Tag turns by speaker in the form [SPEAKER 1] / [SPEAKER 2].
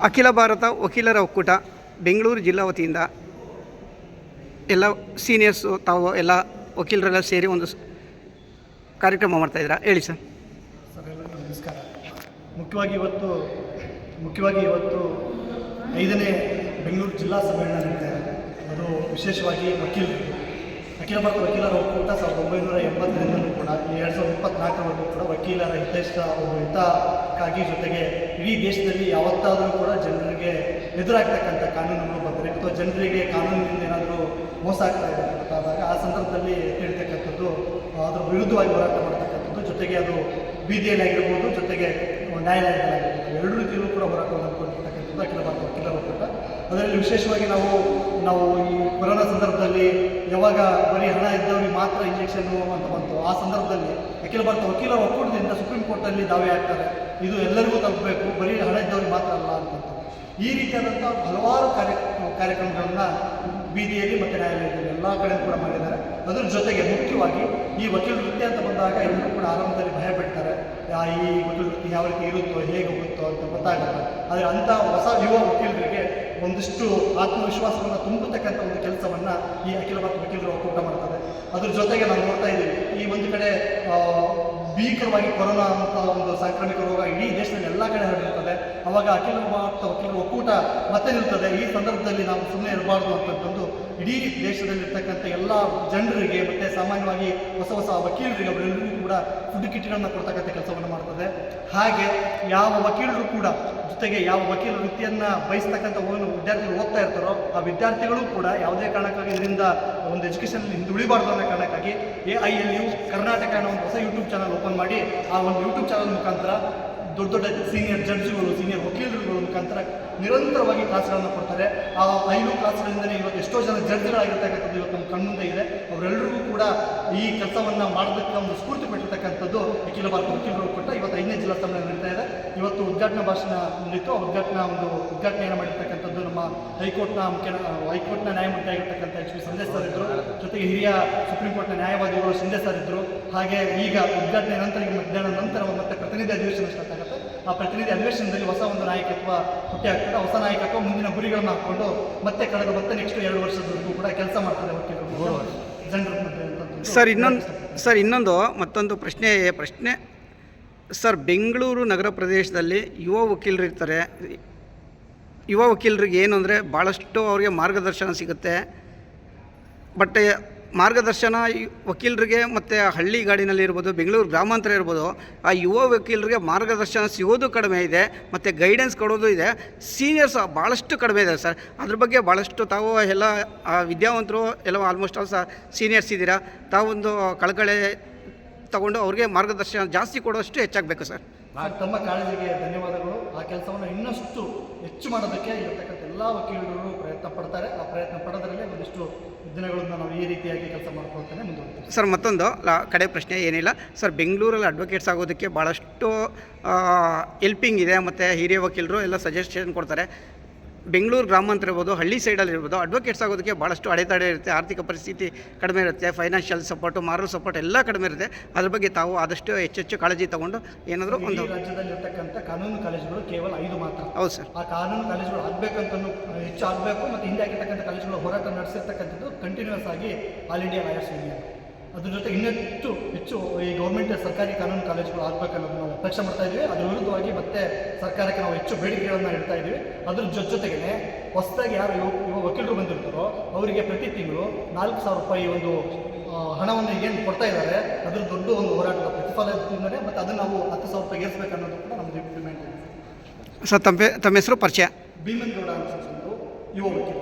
[SPEAKER 1] ಅಖಿಲ ಭಾರತ ವಕೀಲರ ಒಕ್ಕೂಟ ಬೆಂಗಳೂರು ಜಿಲ್ಲಾ ವತಿಯಿಂದ ಎಲ್ಲ ಸೀನಿಯರ್ಸು ತಾವು ಎಲ್ಲ ವಕೀಲರೆಲ್ಲ ಸೇರಿ ಒಂದು ಕಾರ್ಯಕ್ರಮ ಮಾಡ್ತಾಯಿದ್ದೀರಾ, ಹೇಳಿ ಸರ್.
[SPEAKER 2] ಎಲ್ಲರಿಗೂ ನಮಸ್ಕಾರ. ಮುಖ್ಯವಾಗಿ ಇವತ್ತು 5ನೇ ಬೆಂಗಳೂರು ಜಿಲ್ಲಾ ಸಮ್ಮೇಳನ ನಡೀತಾ ಇದೆ. ಅದು ವಿಶೇಷವಾಗಿ ವಕೀಲರು ಅಖಿಲ ಭಾರತ ವಕೀಲರ ಒಕ್ಕೂಟ 1980ರಿಂದಲೂ ಕೂಡ 2024ರವರೆಗೂ ಕೂಡ ವಕೀಲರ ಹಿತಕ್ಕಾಗಿ ಜೊತೆಗೆ ಇಡೀ ದೇಶದಲ್ಲಿ ಯಾವತ್ತಾದರೂ ಕೂಡ ಜನರಿಗೆ ಎದುರಾಗ್ತಕ್ಕಂಥ ಕಾನೂನುಗಳು ಬಂದರೆ ಅಥವಾ ಜನರಿಗೆ ಕಾನೂನಿನಿಂದ ಏನಾದರೂ ಮೋಸ ಆಗ್ತಾ ಇದೆ ಆದಾಗ ಆ ಸಂದರ್ಭದಲ್ಲಿ ಹೇಳ್ತಕ್ಕಂಥದ್ದು ಅದರ ವಿರುದ್ಧವಾಗಿ ಹೋರಾಟ ಮಾಡ್ತಕ್ಕಂಥದ್ದು, ಜೊತೆಗೆ ಅದು ಬೀದಿಯಲ್ಲಿ ಆಗಿರ್ಬೋದು, ಜೊತೆಗೆ ನ್ಯಾಯಾಲಯದಲ್ಲಾಗಿರ್ಬೋದು, ಎರಡು ರೀತಿಯಲ್ಲೂ ಕೂಡ ಹೋರಾಟವನ್ನು ಮಾಡ್ಕೊಂಡಿರ್ತಕ್ಕಂಥದ್ದು ಅಖಿಲ ಭಾರತ ವಕೀಲರ ಒಕ್ಕೂಟ. ಅದರಲ್ಲಿ ವಿಶೇಷವಾಗಿ ನಾವು ಈ ಕೊರೋನಾ ಸಂದರ್ಭದಲ್ಲಿ ಯಾವಾಗ ಬರೀ ಹಣ ಇದ್ದವರಿಗೆ ಮಾತ್ರ ಇಂಜೆಕ್ಷನ್ನು ಅಂತ ಬಂತು, ಆ ಸಂದರ್ಭದಲ್ಲಿ ಅಖಿಲ ಭಾರತ ವಕೀಲರ ಒಕ್ಕೂಟದಿಂದ ಸುಪ್ರೀಂ ಕೋರ್ಟಲ್ಲಿ ದಾವೆ ಆಗ್ತಾರೆ, ಇದು ಎಲ್ಲರಿಗೂ ತಲುಪಬೇಕು, ಬರೀ ಹಣ ಇದ್ದವ್ರಿಗೆ ಮಾತ್ರ ಅಲ್ಲ ಅಂತ. ಈ ರೀತಿಯಾದಂಥ ಹಲವಾರು ಕಾರ್ಯಕ್ರಮಗಳನ್ನು ಬೀದಿಯಲ್ಲಿ ಮತ್ತು ನ್ಯಾಯಾಲಯದಲ್ಲಿ ಎಲ್ಲ ಕಡೆ ಕೂಡ ಮಾಡಿದ್ದಾರೆ. ಅದರ ಜೊತೆಗೆ ಮುಖ್ಯವಾಗಿ ಈ ವಕೀಲ ವೃತ್ತಿ ಅಂತ ಬಂದಾಗ ಎಲ್ಲರೂ ಕೂಡ ಆರಂಭದಲ್ಲಿ ಭಯ ಬಿಡ್ತಾರೆ, ಈ ವಕೀಲ ವೃತ್ತಿ ಯಾವ ರೀತಿ ಇರುತ್ತೋ ಹೇಗೆ ಹೋಗುತ್ತೋ ಅಂತ ಗೊತ್ತಾಗಲ್ಲ. ಆದರೆ ಅಂಥ ಹೊಸ ಯುವ ವಕೀಲರಿಗೆ ಒಂದಿಷ್ಟು ಆತ್ಮವಿಶ್ವಾಸವನ್ನು ತುಂಬತಕ್ಕಂಥ ಒಂದು ಕೆಲಸವನ್ನು ಈ ಅಖಿಲ ಭಾರತ ವಕೀಲರು ಒಕ್ಕೂಟ ಮಾಡ್ತಾರೆ. ಅದ್ರ ಜೊತೆಗೆ ನಾವು ನೋಡ್ತಾ ಇದ್ದೀವಿ, ಈ ಒಂದು ಕಡೆ ಭೀಕರವಾಗಿ ಕೊರೋನಾ ಅಂತ ಒಂದು ಸಾಂಕ್ರಾಮಿಕ ರೋಗ ಇಡೀ ದೇಶದಲ್ಲಿ ಎಲ್ಲ ಕಡೆ ಹರಡಿರ್ತದೆ. ಅವಾಗ ಅಖಿಲ ಭಾರತ ವಕೀಲರ ಒಕ್ಕೂಟ ಮತ್ತೆ ನಿಲ್ತದೆ. ಈ ಸಂದರ್ಭದಲ್ಲಿ ನಾವು ಸುಮ್ಮನೆ ಇರಬಾರ್ದು ಅಂತಂದು ಇಡೀ ದೇಶದಲ್ಲಿರ್ತಕ್ಕಂಥ ಎಲ್ಲ ಜನರಿಗೆ ಮತ್ತು ಸಾಮಾನ್ಯವಾಗಿ ಹೊಸ ವಕೀಲರಿಗೆ ಅವರೆಲ್ಲರಿಗೂ ಕೂಡ ಫುಡ್ ಕಿಟ್ಗಳನ್ನು ಕೊಡ್ತಕ್ಕಂಥ ಕೆಲಸವನ್ನು ಮಾಡ್ತದೆ. ಹಾಗೆ ಯಾವ ವಕೀಲರು ಕೂಡ ಜೊತೆಗೆ ಯಾವ ವಕೀಲ ವೃತ್ತಿಯನ್ನು ಬಯಸ್ತಕ್ಕಂಥ ವಿದ್ಯಾರ್ಥಿಗಳು ಓದ್ತಾ ಇರ್ತಾರೋ ಆ ವಿದ್ಯಾರ್ಥಿಗಳು ಕೂಡ ಯಾವುದೇ ಕಾರಣಕ್ಕಾಗಿ ಇದರಿಂದ ಒಂದು ಎಜುಕೇಷನಲ್ಲಿ ಹಿಂದುಳಿಬಾರ್ದು ಅನ್ನೋ ಕಾರಣಕ್ಕಾಗಿ AILU ಕರ್ನಾಟಕ ಅನ್ನೋ ಒಂದು ಹೊಸ ಯೂಟ್ಯೂಬ್ ಚಾನಲ್ ಓಪನ್ ಮಾಡಿ ಆ ಒಂದು ಯೂಟ್ಯೂಬ್ ಚಾನಲ್ ಮುಖಾಂತರ ದೊಡ್ಡ ಸೀನಿಯರ್ ಜಡ್ಜ್ಗಳು, ಸೀನಿಯರ್ ವಕೀಲರುಗಳ ಮುಖಾಂತರ ನಿರಂತರವಾಗಿ ಕ್ಲಾಸ್ಗಳನ್ನು ಕೊಡ್ತಾರೆ. ಆ 5 ಕ್ಲಾಸ್ಗಳಿಂದಲೇ ಇವತ್ತು ಎಷ್ಟೋ ಜನ ಜಡ್ಜ್ಗಳಾಗಿರ್ತಕ್ಕಂಥದ್ದು ಇವತ್ತು ನಮ್ಮ ಕಣ್ಮುಂದೆ ಇದೆ. ಅವರೆಲ್ಲರಿಗೂ ಕೂಡ ಈ ಕೆಲಸವನ್ನು ಮಾಡೋದಕ್ಕೆ ಒಂದು ಸ್ಫೂರ್ತಿ ಕೊಟ್ಟಿರ್ತಕ್ಕಂಥದ್ದು ಅಖಿಲ ಭಾರತ ವಕೀಲರ ಒಕ್ಕೂಟ. ಇವತ್ತು 5ನೇ ಜಿಲ್ಲಾ ಸಮ್ಮೇಳನ ನಡೀತಾ ಇದೆ. ಇವತ್ತು ಉದ್ಘಾಟನಾ ಭಾಷಣ ನಡೀತು. ಉದ್ಘಾಟನೆಯನ್ನು ಮಾಡಿರ್ತಕ್ಕಂಥದ್ದು ನಮ್ಮ ಹೈಕೋರ್ಟ್ನ ನ್ಯಾಯಮೂರ್ತಿ ಆಗಿರ್ತಕ್ಕಂಥ HP ಸಂದೇಶ್ ಸರ್ ಇದ್ದರು, ಜೊತೆಗೆ ಹಿರಿಯ ಸುಪ್ರೀಂ ಕೋರ್ಟ್ನ ನ್ಯಾಯವಾದಿಗಳು ಶಿಂದೆ ಸರ್ ಇದ್ದರು. ಹಾಗೆ ಈಗ ಉದ್ಘಾಟನೆ ನಂತರ ಮಧ್ಯಾಹ್ನ ನಂತರ ಮತ್ತೆ ಪ್ರತಿನಿಧಿ ಅಧಿವೇಶನ ಸ್ಟಾರ್ಟ್ ಆಗುತ್ತೆ. ಆ ಪ್ರತಿನಿಧಿ ಅಧಿವೇಶನದಲ್ಲಿ ಹೊಸ ಒಂದು ನಾಯಕತ್ವ ಹುಟ್ಟಿ ಆಗ್ತದೆ. ಹೊಸ ನಾಯಕತ್ವ ಮುಂದಿನ ಗುರಿಗಳನ್ನು ಹಾಕ್ಕೊಂಡು ಮತ್ತೆ ನೆಕ್ಸ್ಟ್ 2 ವರ್ಷದವರೆಗೂ ಕೂಡ ಕೆಲಸ ಮಾಡ್ತಾರೆ ವಕೀಲರು ಜನರ ಮಧ್ಯೆ.
[SPEAKER 1] ಇನ್ನೊಂದು ಮತ್ತೊಂದು ಪ್ರಶ್ನೆ ಸರ್, ಬೆಂಗಳೂರು ನಗರ ಪ್ರದೇಶದಲ್ಲಿ ಯುವ ವಕೀಲರು ಇರ್ತಾರೆ. ಯುವ ವಕೀಲರಿಗೆ ಏನು ಅಂದರೆ ಭಾಳಷ್ಟು ಅವರಿಗೆ ಮಾರ್ಗದರ್ಶನ ಸಿಗುತ್ತೆ. ಬಟ್ ಮಾರ್ಗದರ್ಶನ ವಕೀಲರಿಗೆ ಮತ್ತು ಹಳ್ಳಿಗಾಡಿನಲ್ಲಿ ಇರ್ಬೋದು, ಬೆಂಗಳೂರು ಗ್ರಾಮಾಂತರ ಇರ್ಬೋದು, ಆ ಯುವ ವಕೀಲರಿಗೆ ಮಾರ್ಗದರ್ಶನ ಸಿಗೋದು ಕಡಿಮೆ ಇದೆ ಮತ್ತು ಗೈಡೆನ್ಸ್ ಕೊಡೋದು ಇದೆ. ಸೀನಿಯರ್ಸ್ ಭಾಳಷ್ಟು ಕಡಿಮೆ ಇದೆ ಸರ್. ಅದ್ರ ಬಗ್ಗೆ ಭಾಳಷ್ಟು ತಾವು ಎಲ್ಲ ವಿದ್ಯಾವಂತರು ಎಲ್ಲ ಆಲ್ಮೋಸ್ಟ್ ಆಲ್ ಸೀನಿಯರ್ಸ್ ಇದ್ದೀರಾ. ತಾವೊಂದು ಕಳಕಳೆ ತಗೊಂಡು ಅವ್ರಿಗೆ ಮಾರ್ಗದರ್ಶನ ಜಾಸ್ತಿ ಕೊಡೋಷ್ಟು ಹೆಚ್ಚಾಗಬೇಕು ಸರ್.
[SPEAKER 2] ತಮ್ಮ ಕಾಳಜಿಗೆ ಧನ್ಯವಾದಗಳು. ಆ ಕೆಲಸವನ್ನು ಇನ್ನಷ್ಟು ಹೆಚ್ಚು ಮಾಡೋದಕ್ಕೆ ಇರತಕ್ಕಂಥ ಎಲ್ಲ ವಕೀಲರು ಪ್ರಯತ್ನ ಪಡ್ತಾರೆ. ಆ ಪ್ರಯತ್ನ ಪಡೋದ್ರಲ್ಲಿ ಒಂದಿಷ್ಟು ದಿನಗಳನ್ನು ನಾವು ಈ ರೀತಿಯಾಗಿ ಕೆಲಸ ಮಾಡ್ಕೊಳ್ತಾನೆ ಮುಂದುವರಿತೀವಿ
[SPEAKER 1] ಸರ್. ಮತ್ತೊಂದು ಕಡೆ ಪ್ರಶ್ನೆ ಏನಿಲ್ಲ ಸರ್, ಬೆಂಗಳೂರಲ್ಲಿ ಅಡ್ವೊಕೇಟ್ಸ್ ಆಗೋದಕ್ಕೆ ಭಾಳಷ್ಟು ಹೆಲ್ಪಿಂಗ್ ಇದೆ ಮತ್ತು ಹಿರಿಯ ವಕೀಲರು ಎಲ್ಲ ಸಜೆಷನ್ ಕೊಡ್ತಾರೆ. ಬೆಂಗಳೂರು ಗ್ರಾಮಾಂತರ ಇರ್ಬೋದು, ಹಳ್ಳಿ ಸೈಡಲ್ಲಿ ಇರ್ಬೋದು, ಅಡ್ವೊಕೇಟ್ಸ್ ಆಗೋದಕ್ಕೆ ಭಾಳಷ್ಟು ಅಡೆತಡೆ ಇರುತ್ತೆ. ಆರ್ಥಿಕ ಪರಿಸ್ಥಿತಿ ಕಡಿಮೆ ಇರುತ್ತೆ, ಫೈನಾನ್ಷಿಯಲ್ ಸಪೋರ್ಟು, ಮಾರಲ್ ಸಪೋರ್ಟ್ ಎಲ್ಲ ಕಡಿಮೆ ಇರುತ್ತೆ. ಅದ್ರ ಬಗ್ಗೆ ತಾವು ಆದಷ್ಟು ಹೆಚ್ಚು ಕಾಳಜಿ ತಗೊಂಡು ಏನಾದರೂ ಒಂದು
[SPEAKER 2] ರಾಜ್ಯದಲ್ಲಿ ಇರ್ತಕ್ಕಂಥ ಕಾನೂನು ಕಾಲೇಜುಗಳು ಕೇವಲ 5 ಮಾತ್ರ.
[SPEAKER 1] ಹೌದು ಸರ್.
[SPEAKER 2] ಆ ಕಾನೂನು ಕಾಲೇಜುಗಳು ಆಗಬೇಕಂತಲೂ ಹೆಚ್ಚು ಆಗಬೇಕು. ಮತ್ತು ಹಿಂದೆ ಆಗಿರ್ತಕ್ಕಂಥ ಕಾಲೇಜುಗಳು ಹೋರಾಟ ನಡೆಸಿರ್ತಕ್ಕಂಥದ್ದು ಕಂಟಿನ್ಯೂಸ್ ಆಗಿ ಆಲ್ ಇಂಡಿಯಾ ಲಾಯರ್ಸ್ ಯೂನಿಯನ್. ಅದ್ರ ಜೊತೆ ಹೆಚ್ಚು ಈ ಗೌರ್ಮೆಂಟ್ ಸರ್ಕಾರಿ ಕಾನೂನು ಕಾಲೇಜುಗಳು ಆಗಬೇಕನ್ನೋದು ನಾವು ಅಪೇಕ್ಷೆ ಮಾಡ್ತಾ ಇದ್ದೀವಿ. ಅದರ ವಿರುದ್ಧವಾಗಿ ಮತ್ತೆ ಸರ್ಕಾರಕ್ಕೆ ನಾವು ಹೆಚ್ಚು ಬೇಡಿಕೆಗಳನ್ನು ಇಡ್ತಾ ಇದ್ದೀವಿ. ಅದ್ರ ಜೊತೆಗೆ ಹೊಸದಾಗಿ ಯಾರು ಯುವ ವಕೀಲರು ಬಂದಿರ್ತಾರೋ ಅವರಿಗೆ ಪ್ರತಿ ತಿಂಗಳು 4,000 ರೂಪಾಯಿ ಒಂದು ಹಣವನ್ನು ಏನು ಕೊಡ್ತಾ ಇದ್ದಾರೆ. ಅದ್ರ ದೊಡ್ಡ ಒಂದು ಹೋರಾಟದ ಪ್ರತಿಫಲದಿಂದಲೇ ಮತ್ತು ಅದನ್ನು ನಾವು 10,000 ರೂಪಾಯಿ ಏರಿಸಬೇಕು ಅನ್ನೋದು ಕೂಡ ನಮ್ಮದು ಇಂಪ್ಲಿಮೆಂಟ್ ಇದೆ
[SPEAKER 1] ಸರ್. ತಮ್ಮ ಹೆಸರು ಪರಿಚಯ?
[SPEAKER 2] ಭೀಮನ್ಗೌಡ ಅಂತ ಯುವ ವಕೀಲ.